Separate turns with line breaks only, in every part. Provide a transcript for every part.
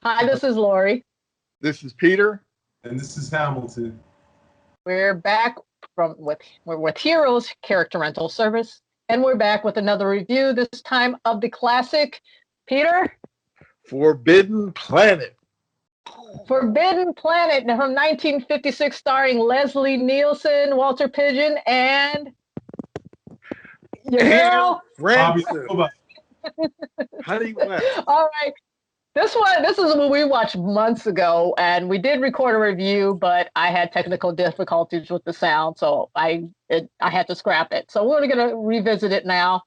Hi, this is Lori.
This is Peter.
And this is Hamilton.
We're back we're with Heroes Character Rental Service, and we're back with another review. This time of the classic, Peter.
Forbidden Planet.
Forbidden Planet from 1956, starring Leslie Nielsen, Walter Pidgeon, and your girl,
Francis. How do you
All right. This is what we watched months ago, and we did record a review, but I had technical difficulties with the sound, so I had to scrap it. So we're going to revisit it now.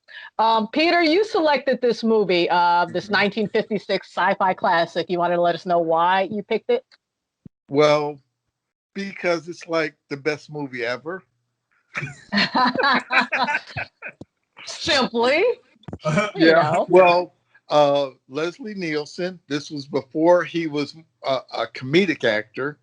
Peter, you selected this movie, this 1956 sci-fi classic. You want to let us know why you picked it?
Well, because it's like the best movie ever.
Simply.
Yeah. Well, Leslie Nielsen, this was before he was a comedic actor.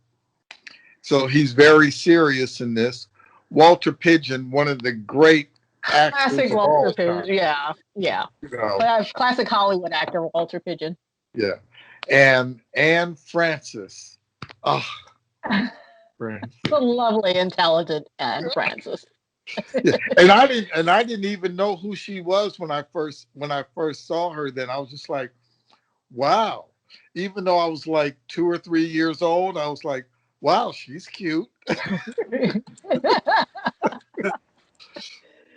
So he's very serious in this. Walter Pidgeon, one of the great actors
Classic
of
Walter
all
Pidgeon.
time.
Yeah.
You know,
classic Hollywood actor, Walter Pidgeon.
Yeah. And Anne Francis. Oh, Francis.
The lovely, intelligent Anne Francis.
Yeah. And I didn't even know who she was when I first saw her. Then I was just like, wow. Even though I was like 2 or 3 years old, I was like, wow, she's cute.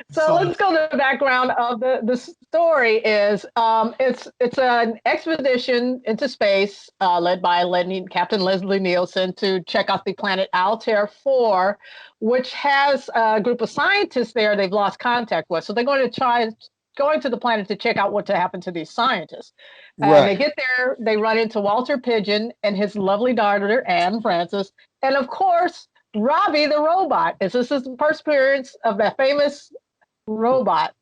So let's go to the background of the story. Is it's an expedition into space led by Captain Leslie Nielsen to check out the planet Altair 4, which has a group of scientists there they've lost contact with. So they're going to try going to the planet to check out what happened to these scientists. And they get there, they run into Walter Pidgeon and his lovely daughter, Anne Francis, and of course, Robbie the robot. This is the first appearance of that famous robot.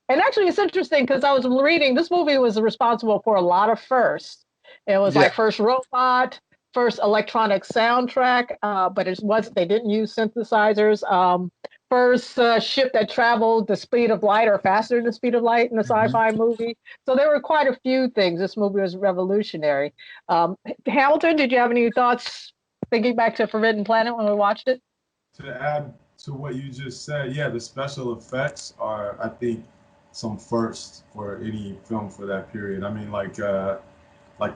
And actually it's interesting because I was reading this movie was responsible for a lot of firsts. It was like first robot, first electronic soundtrack, but they didn't use synthesizers. First ship that traveled the speed of light or faster than the speed of light in a sci-fi movie. So there were quite a few things. This movie was revolutionary. Hamilton, did you have any thoughts thinking back to Forbidden Planet when we watched it?
To add to what you just said, yeah, the special effects are, I think, some firsts for any film for that period. I mean, like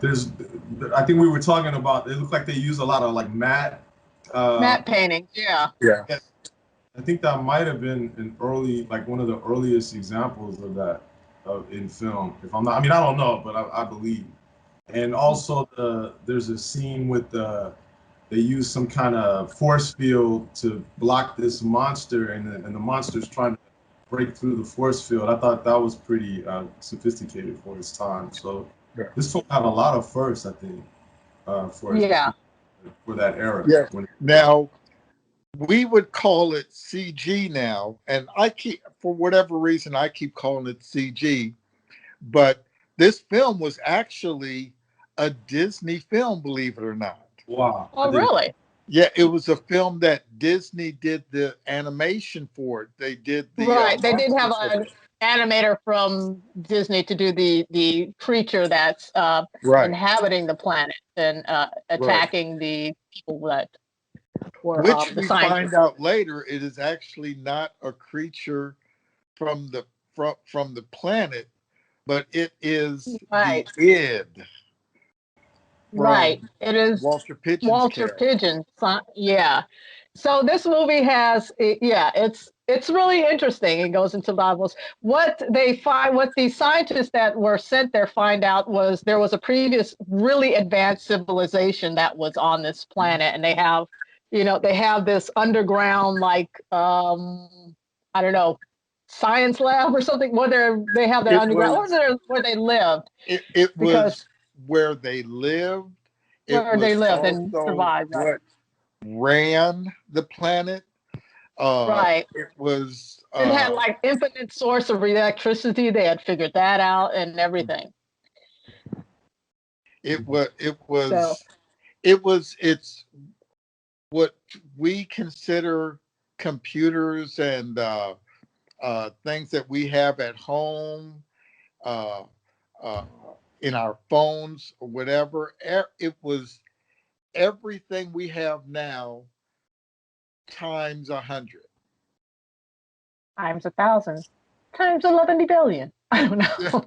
there's, I think we were talking about, it looked like they use a lot of like matte
paintings, yeah.
I think that might have been an early, like one of the earliest examples of that in film. If I'm not, I mean, I don't know, but I believe. And also there's a scene with they use some kind of force field to block this monster, and the monster's trying to break through the force field. I thought that was pretty sophisticated for its time. So this film had a lot of firsts, I think, for that era.
Yeah. Now, we would call it CG now, and for whatever reason, I keep calling it CG. But this film was actually a Disney film, believe it or not.
Wow.
Oh, really?
Yeah, it was a film that Disney did the animation for it. They did the
they did have an animator from Disney to do the creature that's inhabiting the planet and attacking the people that were
which
the
we
scientists.
Find out later it is actually not a creature from the planet, but it is the id.
Right. It is
Walter
Pidgeon. Yeah. So this movie has, it's really interesting. It goes into novels. What the scientists that were sent there find out was there was a previous really advanced civilization that was on this planet, and they have this underground, like, I don't know, science lab or something, where they have their underground, or where they lived.
It was where they lived.
And survived.
What ran the planet. It was.
It had like infinite source of electricity. They had figured that out and everything.
It's what we consider computers and things that we have at home. in our phones or whatever. It was everything we have now times 100.
Times 1,000. Times 11 billion. I don't know.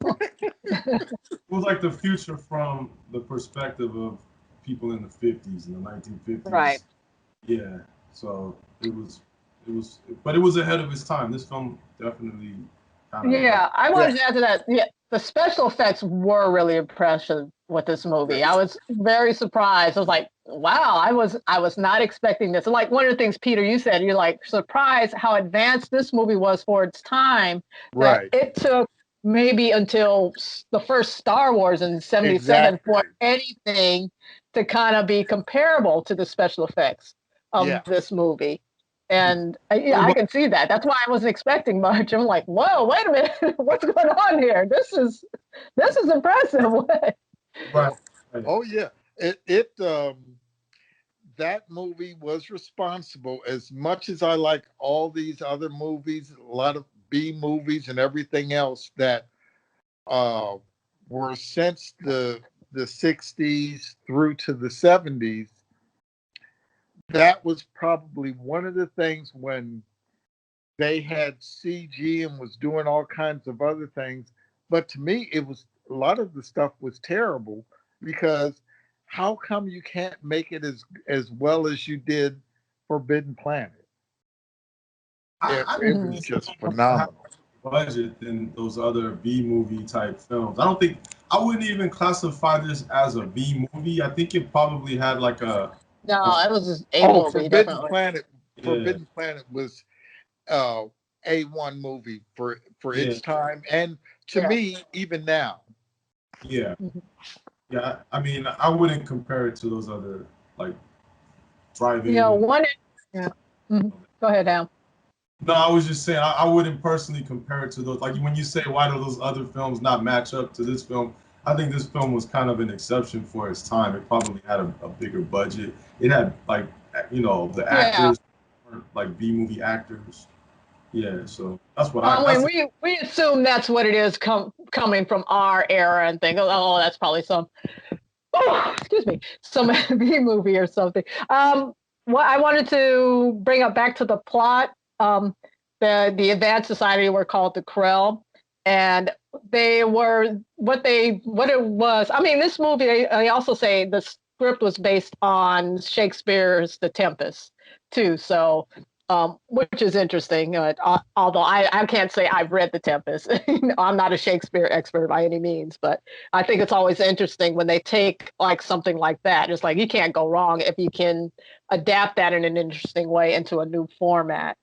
It was like the future from the perspective of people in the 50s, in the 1950s.
Right.
Yeah. So but it was ahead of its time. This film definitely kind of.
Yeah, I wanted to add to that. Yeah, the special effects were really impressive with this movie. I was very surprised. I was like, wow, I was not expecting this. And like one of the things, Peter, you said, you're like surprised how advanced this movie was for its time.
Right.
That it took maybe until the first Star Wars in '77 for anything to kind of be comparable to the special effects of this movie. And yeah, I can see that. That's why I wasn't expecting much. I'm like, whoa, wait a minute, what's going on here? This is impressive.
Right.
Oh yeah, that movie was responsible. As much as I like all these other movies, a lot of B movies and everything else that were since the '60s through to the '70s. That was probably one of the things when they had CG and was doing all kinds of other things. But to me, it was a lot of the stuff was terrible because how come you can't make it as well as you did Forbidden Planet? It was just phenomenal.
Budget than those other B movie type films. I wouldn't even classify this as a B movie. I think it probably had like a.
No, it was just a movie.
Forbidden
definitely.
Planet. Yeah. Forbidden Planet was A1 movie for its time, and to me, even now.
Yeah, yeah. I mean, I wouldn't compare it to those other like driving.
Yeah, one. Yeah. Mm-hmm. Go ahead, Al.
No, I was just saying I wouldn't personally compare it to those. Like when you say why do those other films not match up to this film, I think this film was kind of an exception for its time. It probably had a bigger budget. It had like the actors weren't like B movie actors. Yeah, so that's what
we assume that's what it is coming from our era and think, oh, that's probably some B movie or something. What I wanted to bring up back to the plot. The Advanced Society were called the Krell, and they were what it was. I mean, this movie. They also say the script was based on Shakespeare's The Tempest too. So. Which is interesting. Although I can't say I've read The Tempest. I'm not a Shakespeare expert by any means, but I think it's always interesting when they take like something like that. It's like you can't go wrong if you can adapt that in an interesting way into a new format.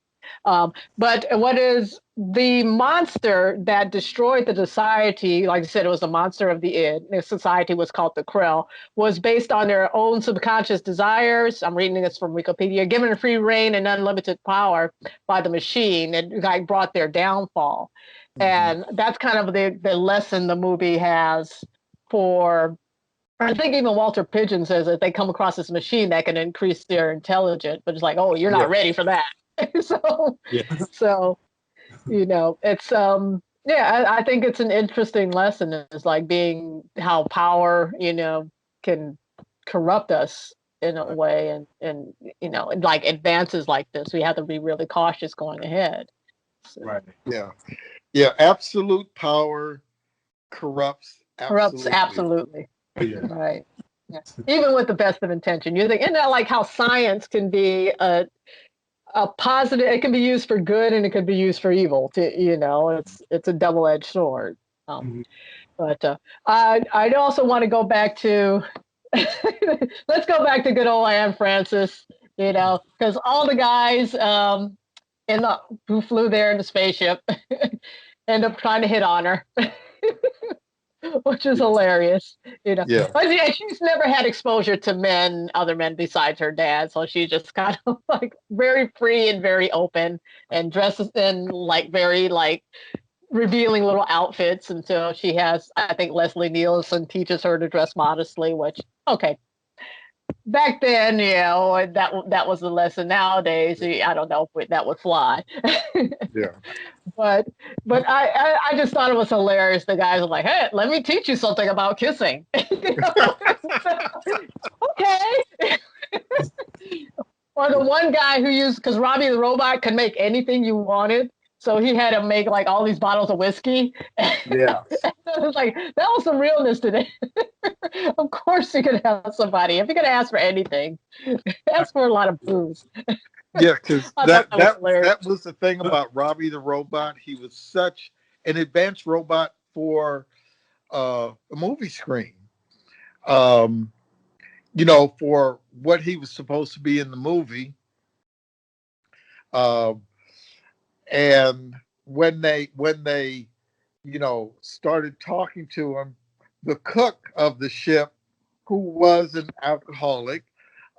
But what is the monster that destroyed the society? Like I said, it was a monster of the id. The society was called the Krell, was based on their own subconscious desires. I'm reading this from Wikipedia. Given free reign and unlimited power by the machine, it like brought their downfall. Mm-hmm. And that's kind of the lesson the movie has for. I think even Walter Pidgeon says that they come across this machine that can increase their intelligence, but it's like, oh, you're not ready for that. So it's I think it's an interesting lesson. It's like being how power can corrupt us in a way, and like advances like this, we have to be really cautious going ahead.
So. Right.
Yeah. Absolute power corrupts
absolutely.
Yeah.
Right. Yeah. Even with the best of intention, you think, isn't that like how science can be a positive? It can be used for good and it can be used for evil. It's a double-edged sword. But I'd also want to go back to let's go back to good old Anne Francis. Because all the guys who flew there in the spaceship end up trying to hit on her. Which is hilarious, But yeah, she's never had exposure to other men besides her dad, so she's just kind of like very free and very open, and dresses in like very like revealing little outfits until she has. I think Leslie Nielsen teaches her to dress modestly, which okay, back then, that was the lesson. Nowadays, I don't know if that would fly.
Yeah.
But I just thought it was hilarious. The guys were like, "Hey, let me teach you something about kissing." Okay. Or the one guy who used, because Robbie the robot could make anything you wanted, so he had to make like all these bottles of whiskey.
Yeah.
It was like that was some realness today. Of course, you could have somebody if you're gonna ask for anything, ask for a lot of booze.
Yeah, because
I thought that was hilarious.
that was the thing about Robbie the robot. He was such an advanced robot for a movie screen. Um, for what he was supposed to be in the movie. Um, and when they started talking to him, the cook of the ship, who was an alcoholic,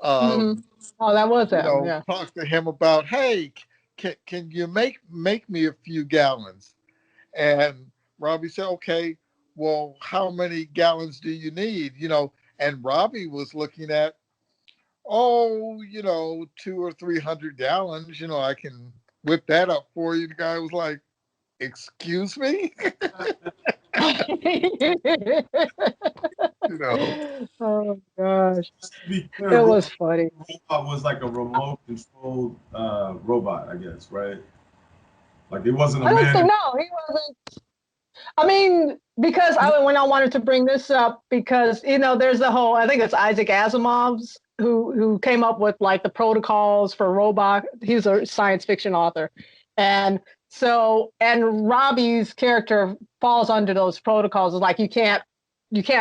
Mm-hmm.
um,
Oh, that was him. Yeah.
talked to him about, hey, can you make me a few gallons? And Robbie said, okay, well, how many gallons do you need? And Robbie was looking at, oh, 200 or 300 gallons. I can whip that up for you. The guy was like, excuse me? you know.
Oh gosh,
Just to be clear,
it was funny.
robot was like a remote controlled robot, I guess, right? Like it wasn't a
I don't think
man.
no, he wasn't. I mean, because when I wanted to bring this up, because there's the whole. I think it's Isaac Asimov's who came up with like the protocols for robot. He's a science fiction author, and and Robbie's character falls under those protocols. It's like you can't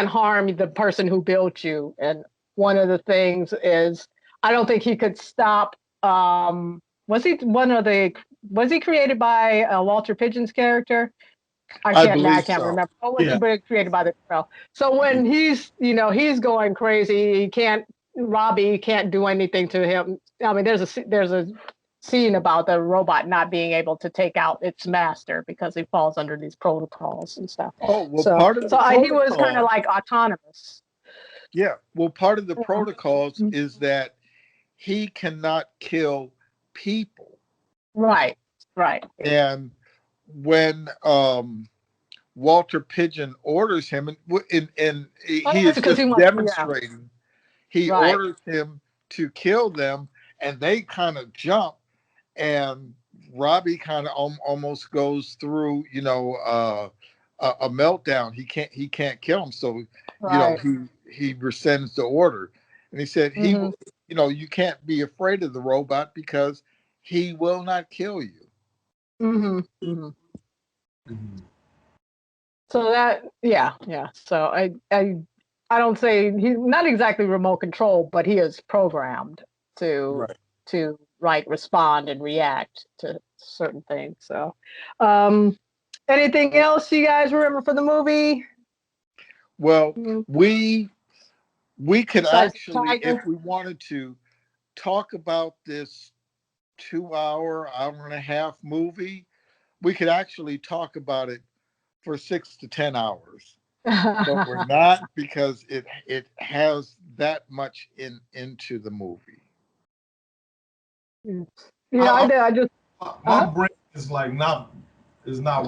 harm the person who built you, and one of the things is I don't think he could stop. Was he one of the? Was he created by Walter Pidgeon's character?
I
I
believe
can't
so.
remember. What was
Yeah.
he created by the trail? So when he's going crazy, Robbie can't do anything to him. I mean, there's a scene about the robot not being able to take out its master because he falls under these protocols and stuff.
Oh, well,
So,
part of the
he was kind of
protocol,
like autonomous.
yeah, well, part of the
Yeah.
protocols is that he cannot kill people.
Right, right.
And when Walter Pigeon orders him, and
Oh,
he
that's
is
because he
just
wants. Yeah,
demonstrating, he
right.
orders him to kill them, and they kind of jump, and Robbie kind of almost goes through, a meltdown. He can't kill him, so
Right.
he rescinds the order, and he said
Mm-hmm.
you can't be afraid of the robot because he will not kill you.
Mm-hmm. Mm-hmm.
Mhm.
So yeah. So I don't say he's not exactly remote control, but he is programmed to
Right.
respond and react to certain things. So, um, anything else you guys remember for the movie?
Well, we could
Besides the
actually, if
tiger?
we wanted to, talk about this 2 hour and a half movie. We could actually talk about it for 6 to 10 hours, but we're not, because it has that much into the movie.
Yeah, I
I,
did. I just
my brain is like not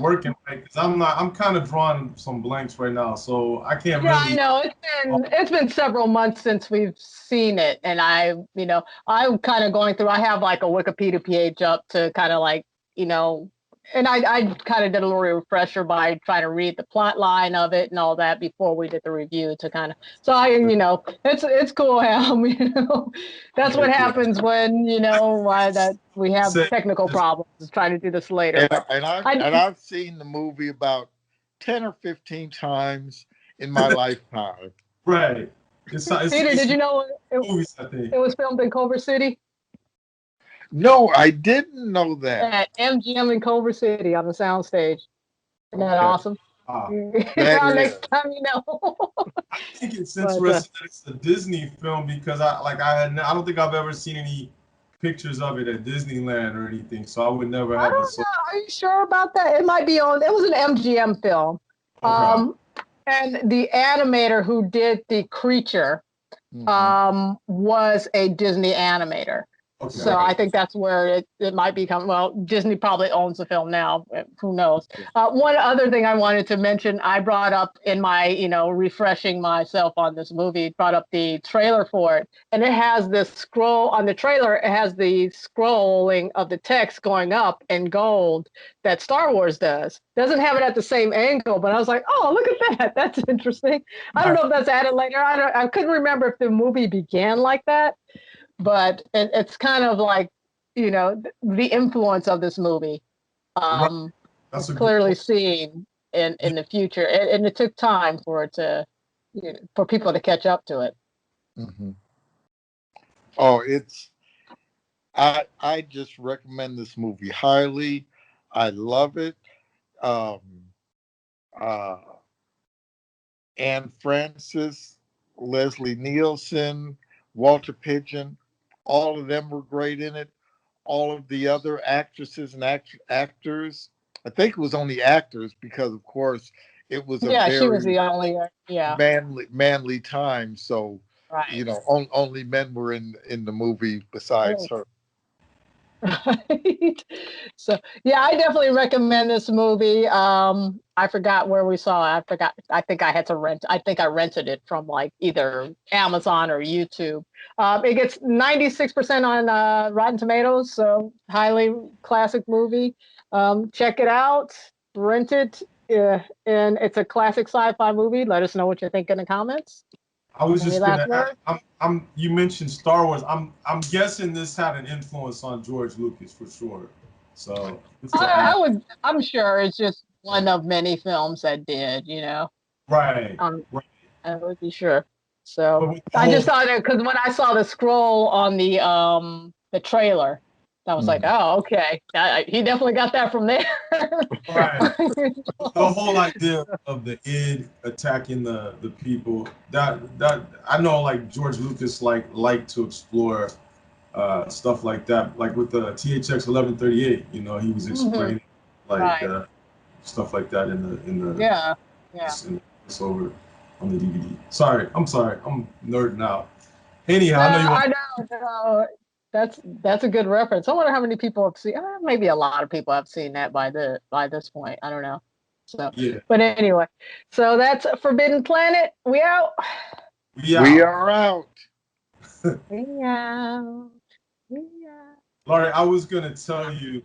working right because I'm kind of drawing some blanks right now, so I can't
Yeah, I
really.
know. It's been several months since we've seen it, and I'm kind of going through. I have like a Wikipedia page up to kind of like you know, and I kind of did a little refresher by trying to read the plot line of it and all that before we did the review to kind of. So it's cool how that's what happens when that we have
Say
technical
this.
problems is trying to do this later,
And
but
and I've
I
and I've seen the movie about 10 or 15 times in my lifetime.
Right.
Peter, did
It's
you know
movies, I think.
it was filmed in Culver City
No, I didn't know that.
at MGM in Culver City on the soundstage? Isn't that
Okay,
awesome?
Ah,
that
Well,
is.
next time you know.
I think it's
But
interesting that it's a Disney film because I don't think I've ever seen any pictures of it at Disneyland or anything, so I would never
I
have
don't know. Are you sure about that? It might be on. It was an MGM film.
Okay.
And the animator who did the creature was a Disney animator. Okay. So I think that's where it might become, well, Disney probably owns the film now. Who knows? One other thing I wanted to mention, I brought up in my, refreshing myself on this movie, brought up the trailer for it. And it has this scroll on the trailer. It has the scrolling of the text going up in gold that Star Wars does. Doesn't have it at the same angle, but I was like, oh, look at that. That's interesting. I don't know if that's added later. I couldn't remember if the movie began like that. But it's kind of like, the influence of this movie is clearly seen in the future. And it took time for it to, for people to catch up to it.
Mm-hmm. Oh, I just recommend this movie highly. I love it. Anne Francis, Leslie Nielsen, Walter Pidgeon, all of them were great in it. All of the other actresses and actors, I think it was only actors because, of course, it was
she was the only
manly time. So,
right.
Only men were in the movie besides her.
Right. So I definitely recommend this movie. I forgot where we saw it. I think I had to rent. I think I rented it from like either Amazon or YouTube. It gets 96% on Rotten Tomatoes, so highly classic movie. Check it out, rent it, and it's a classic sci-fi movie. Let us know what you think in the comments.
I was just gonna. You mentioned Star Wars. I'm guessing this had an influence on George Lucas for sure. So
I'm sure it's just one of many films that did.
Right.
Right. I would be sure. So I just thought it because when I saw the scroll on the trailer, I was like, oh, okay. He definitely got that from there.
Right. The whole idea of the id attacking the people, that I know like George Lucas liked to explore stuff like that, like with the THX 1138, he was explaining stuff like that in the it's over on the DVD. Sorry, I'm nerding out. Anyhow,
I know. That's a good reference. I wonder how many people have seen. Maybe a lot of people have seen that by this point. I don't know. So, but anyway, so that's Forbidden Planet. We out.
We are out.
We out.
Laurie, I was gonna tell you